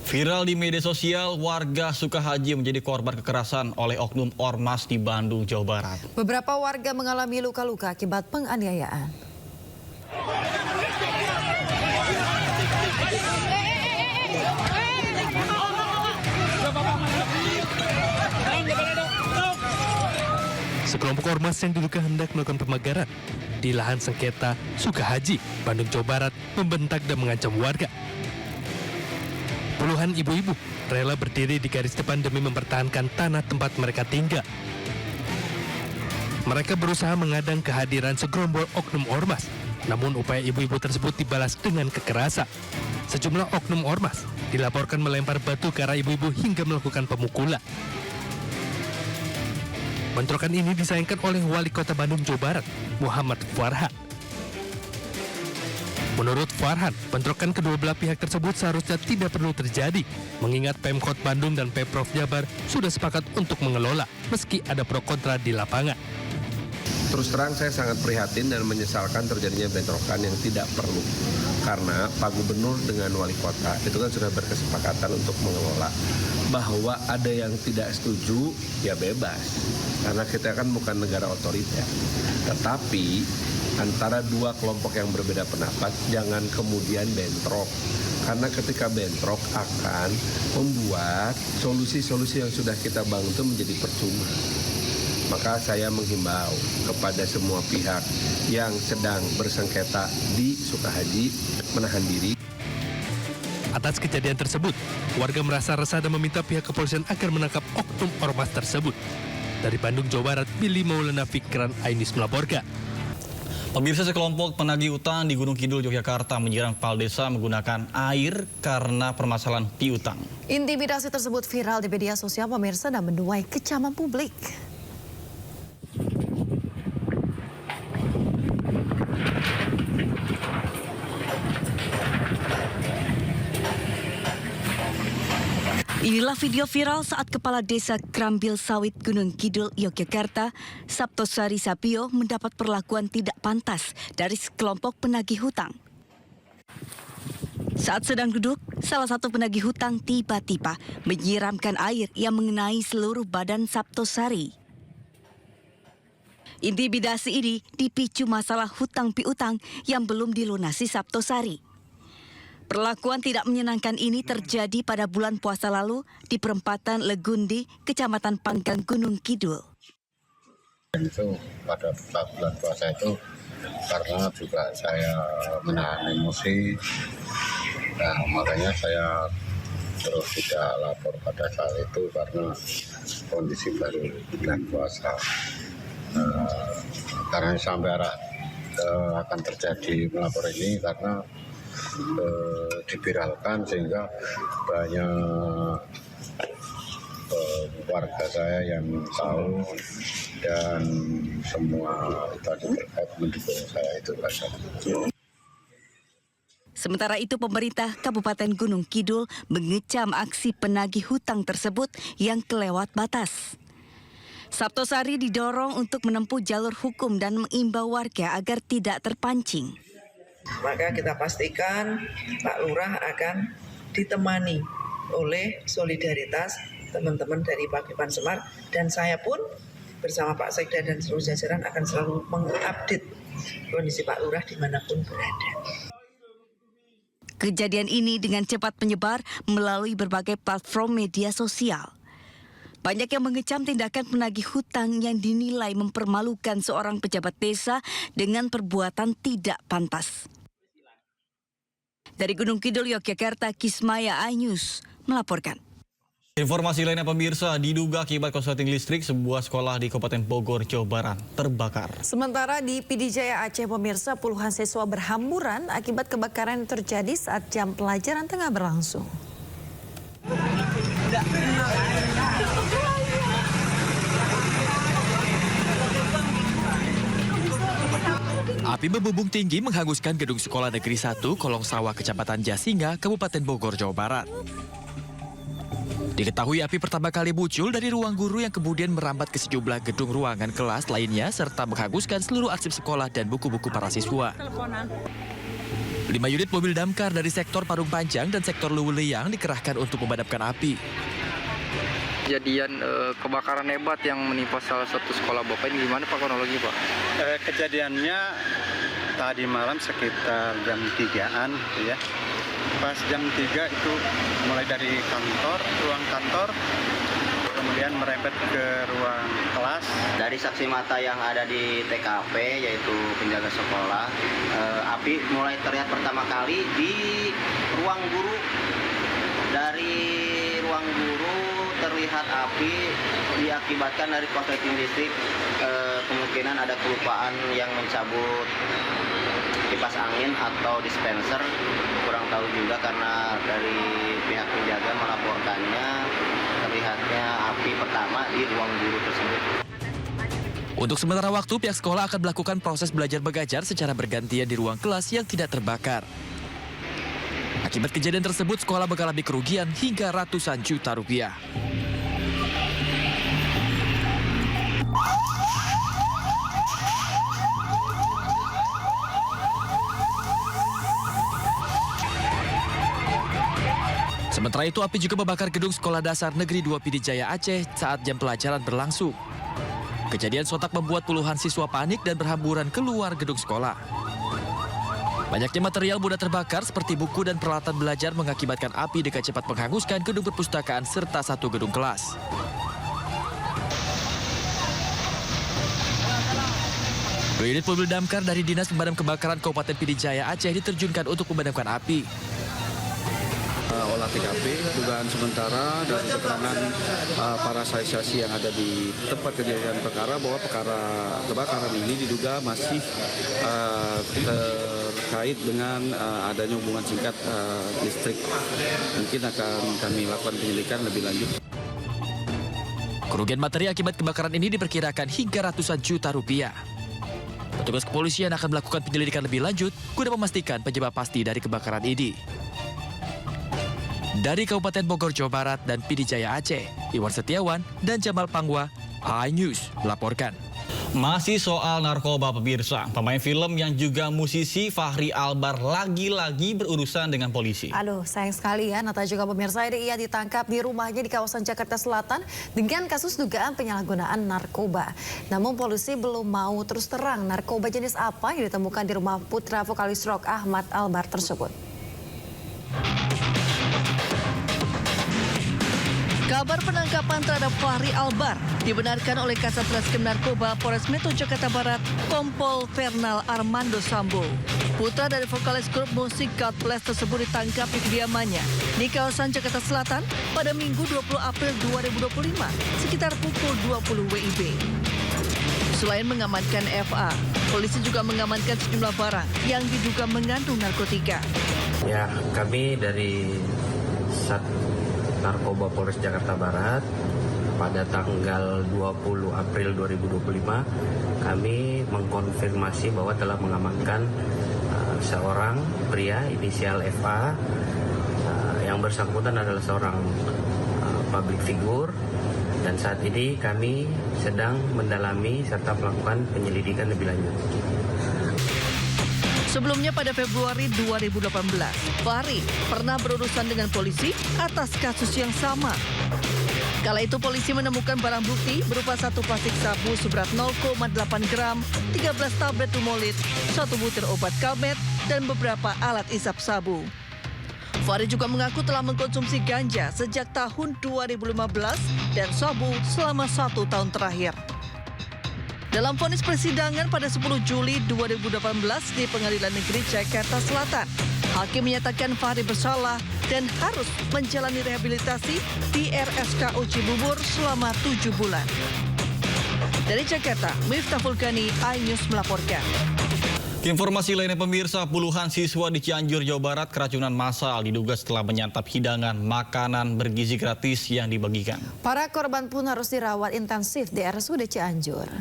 Viral di media sosial, warga Sukahaji menjadi korban kekerasan oleh oknum ormas di Bandung, Jawa Barat. Beberapa warga mengalami luka-luka akibat penganiayaan. Sekelompok ormas yang diduga hendak melakukan pemagaran di lahan sengketa Sukahaji, Bandung, Jawa Barat, membentak dan mengancam warga. Puluhan ibu-ibu rela berdiri di garis depan demi mempertahankan tanah tempat mereka tinggal. Mereka berusaha mengadang kehadiran segerombol oknum ormas, namun upaya ibu-ibu tersebut dibalas dengan kekerasan. Sejumlah oknum ormas dilaporkan melempar batu ke arah ibu-ibu hingga melakukan pemukulan. Bentrokan ini disayangkan oleh Wali Kota Bandung, Jawa Barat, Muhammad Farhan. Menurut Farhan, bentrokan kedua belah pihak tersebut seharusnya tidak perlu terjadi, mengingat Pemkot Bandung dan Pemprov Jabar sudah sepakat untuk mengelola, meski ada pro kontra di lapangan. Terus terang saya sangat prihatin dan menyesalkan terjadinya bentrokan yang tidak perlu. Karena Pak Gubernur dengan Wali Kota itu kan sudah berkesepakatan untuk mengelola. Bahwa ada yang tidak setuju, ya bebas. Karena kita kan bukan negara otoriter. Tetapi antara dua kelompok yang berbeda pendapat, jangan kemudian bentrok. Karena ketika bentrok akan membuat solusi-solusi yang sudah kita bangun itu menjadi percuma. Maka saya menghimbau kepada semua pihak yang sedang bersengketa di Sukahaji menahan diri. Atas kejadian tersebut, warga merasa resah dan meminta pihak kepolisian agar menangkap oknum ormas tersebut. Dari Bandung, Jawa Barat, Billy Maulana Fikran Ainis melaporkan. Pemirsa, sekelompok penagih utang di Gunung Kidul, Yogyakarta menyerang kepala desa menggunakan air karena permasalahan piutang. Intimidasi tersebut viral di media sosial pemirsa dan menuai kecaman publik. Inilah video viral saat Kepala Desa Krambil Sawit Gunung Kidul, Yogyakarta, Saptosari Sapio mendapat perlakuan tidak pantas dari sekelompok penagih hutang. Saat sedang duduk, salah satu penagih hutang tiba-tiba menyiramkan air yang mengenai seluruh badan Saptosari. Intimidasi ini dipicu masalah hutang piutang yang belum dilunasi Saptosari. Perlakuan tidak menyenangkan ini terjadi pada bulan puasa lalu di perempatan Legundi, Kecamatan Panggang, Gunung Kidul. Itu pada saat bulan puasa itu karena juga saya menahan emosi, nah makanya saya terus tidak lapor pada saat itu karena kondisi baru bulan puasa. Karena sampai akan terjadi melapor ini karena diviralkan sehingga banyak warga saya yang tahu dan semua tadi terkait mendukung saya itu saja. Sementara itu pemerintah Kabupaten Gunung Kidul mengecam aksi penagih hutang tersebut yang kelewat batas. Saptosari didorong untuk menempuh jalur hukum dan mengimbau warga agar tidak terpancing. Maka kita pastikan Pak Lurah akan ditemani oleh solidaritas teman-teman dari Paguyuban Semar, dan saya pun bersama Pak Sekda dan seluruh jajaran akan selalu mengupdate kondisi Pak Lurah dimanapun berada. Kejadian ini dengan cepat menyebar melalui berbagai platform media sosial. Banyak yang mengecam tindakan penagih hutang yang dinilai mempermalukan seorang pejabat desa dengan perbuatan tidak pantas. Dari Gunung Kidul, Yogyakarta, Kismaya iNews melaporkan. Informasi lainnya pemirsa, diduga akibat korsleting listrik sebuah sekolah di Kabupaten Bogor, Jawa Barat terbakar. Sementara di PD Jaya Aceh pemirsa, puluhan siswa berhamburan akibat kebakaran yang terjadi saat jam pelajaran tengah berlangsung. Api membumbung tinggi menghanguskan gedung sekolah negeri 1 Kolong Sawah, Kecamatan Jasinga, Kabupaten Bogor, Jawa Barat. Diketahui api pertama kali muncul dari ruang guru yang kemudian merambat ke sejumlah gedung ruangan kelas lainnya serta menghanguskan seluruh arsip sekolah dan buku-buku para siswa. 5 unit mobil damkar dari sektor Parung Panjang dan sektor Luwuleyang dikerahkan untuk memadamkan api. Kejadian kebakaran hebat yang menimpa salah satu sekolah Bapak ini gimana Pak kronologi Pak? Kejadiannya tadi malam sekitar jam 3-an ya. Pas jam 3 itu mulai dari kantor, ruang kantor, kemudian merembet ke ruang kelas. Dari saksi mata yang ada di TKP yaitu penjaga sekolah, api mulai terlihat pertama kali di ruang guru. Dari ruang guru terlihat api diakibatkan dari korsleting listrik, kemungkinan ada kelupaan yang mencabut kipas angin atau dispenser, kurang tahu juga karena dari pihak penjaga melaporkannya terlihatnya api pertama di ruang guru tersebut. Untuk sementara waktu, pihak sekolah akan melakukan proses belajar mengajar secara bergantian di ruang kelas yang tidak terbakar. Akibat kejadian tersebut, sekolah mengalami kerugian hingga ratusan juta rupiah. Sementara itu, api juga membakar gedung Sekolah Dasar Negeri 2 Pidijaya Aceh saat jam pelajaran berlangsung. Kejadian sontak membuat puluhan siswa panik dan berhamburan keluar gedung sekolah. Banyaknya material mudah terbakar seperti buku dan peralatan belajar mengakibatkan api dengan cepat menghanguskan gedung perpustakaan serta satu gedung kelas. Dua unit mobil damkar dari Dinas Pemadam Kebakaran Kabupaten Pidijaya Aceh diterjunkan untuk memadamkan api. Olah TKP, dugaan sementara dari keterangan para saksi yang ada di tempat kejadian perkara bahwa kebakaran ini diduga masih terkait dengan adanya hubungan singkat listrik. Mungkin akan kami lakukan penyelidikan lebih lanjut. Kerugian materi akibat kebakaran ini diperkirakan hingga ratusan juta rupiah. Petugas kepolisian akan melakukan penyelidikan lebih lanjut guna memastikan penyebab pasti dari kebakaran ini. Dari Kabupaten Bogor, Jawa Barat dan Pidijaya Aceh, Iwan Setiawan dan Jamal Pangwa, iNews melaporkan. Masih soal narkoba pemirsa, pemain film yang juga musisi Fachri Albar lagi-lagi berurusan dengan polisi. Aduh, sayang sekali ya, Nata juga pemirsa ini ia ditangkap di rumahnya di kawasan Jakarta Selatan dengan kasus dugaan penyalahgunaan narkoba. Namun polisi belum mau terus terang narkoba jenis apa yang ditemukan di rumah putra vokalis rock Ahmad Albar tersebut. Kabar penangkapan terhadap Fachri Albar dibenarkan oleh Kasat Reskrim Narkoba Polres Metro Jakarta Barat, Kompol Fernal Armando Sambo. Putra dari vokalis grup musik God Bless tersebut ditangkap di kediamannya di kawasan Jakarta Selatan pada Minggu 20 April 2025 sekitar pukul 20 WIB. Selain mengamankan FA, polisi juga mengamankan sejumlah barang yang diduga mengandung narkotika. Ya, kami dari Narkoba Polres Jakarta Barat pada tanggal 20 April 2025 kami mengkonfirmasi bahwa telah mengamankan seorang pria inisial FA yang bersangkutan adalah seorang public figure dan saat ini kami sedang mendalami serta melakukan penyelidikan lebih lanjut. Sebelumnya pada Februari 2018, Fachri pernah berurusan dengan polisi atas kasus yang sama. Kala itu polisi menemukan barang bukti berupa satu plastik sabu seberat 0,8 gram, 13 tablet Lumolid, satu butir obat Calmet, dan beberapa alat isap sabu. Fachri juga mengaku telah mengkonsumsi ganja sejak tahun 2015 dan sabu selama 1 tahun terakhir. Dalam vonis persidangan pada 10 Juli 2018 di Pengadilan Negeri Jakarta Selatan, hakim menyatakan Fachri bersalah dan harus menjalani rehabilitasi di RSKU Cibubur selama 7 bulan. Dari Jakarta, Miftah Fulkani, iNews melaporkan. Informasi lainnya pemirsa, puluhan siswa di Cianjur, Jawa Barat keracunan massal diduga setelah menyantap hidangan makanan bergizi gratis yang dibagikan. Para korban pun harus dirawat intensif di RSUD Cianjur.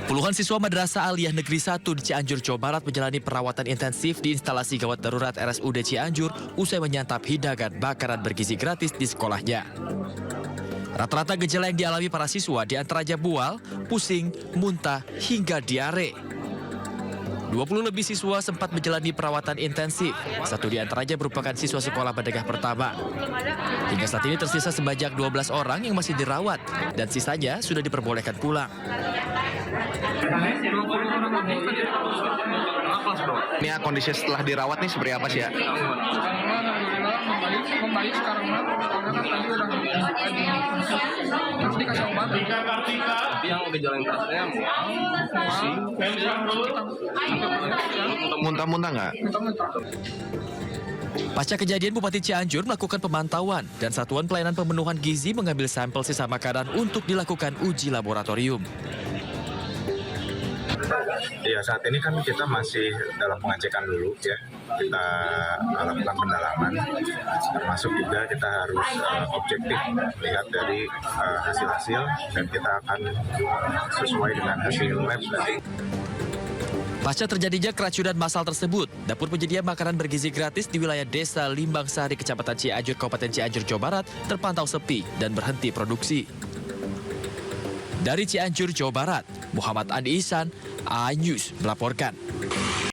Puluhan siswa Madrasah Aliyah Negeri 1 di Cianjur, Jawa Barat menjalani perawatan intensif di instalasi gawat darurat RSUD Cianjur usai menyantap hidangan makanan bergizi gratis di sekolahnya. Rata-rata gejala yang dialami para siswa diantaranya mual, pusing, muntah, hingga diare. 20 lebih siswa sempat menjalani perawatan intensif. Satu di antaranya merupakan siswa sekolah menengah pertama. Hingga saat ini tersisa sebanyak 12 orang yang masih dirawat dan sisanya sudah diperbolehkan pulang. Ini kondisi setelah dirawat nih seperti apa sih ya? Membaik sekarang karena tadi udah terus dikasih obat. Tapi yang gejala yang kerasnya muntah-muntah nggak? Pasca kejadian, Bupati Cianjur melakukan pemantauan dan Satuan Pelayanan Pemenuhan Gizi mengambil sampel sisa makanan untuk dilakukan uji laboratorium. Ya, saat ini kan kita masih dalam pengecekan dulu ya. Kita lakukan pendalaman, termasuk juga kita harus objektif melihat dari hasil-hasil dan kita akan sesuai dengan hasil lab nanti. Pasca terjadinya keracunan massal tersebut, dapur penyedia makanan bergizi gratis di wilayah Desa Limbang Sari, Kecamatan Cianjur, Kabupaten Cianjur, Jawa Barat terpantau sepi dan berhenti produksi. Dari Cianjur, Jawa Barat, Muhammad Andi Ihsan, iNews melaporkan.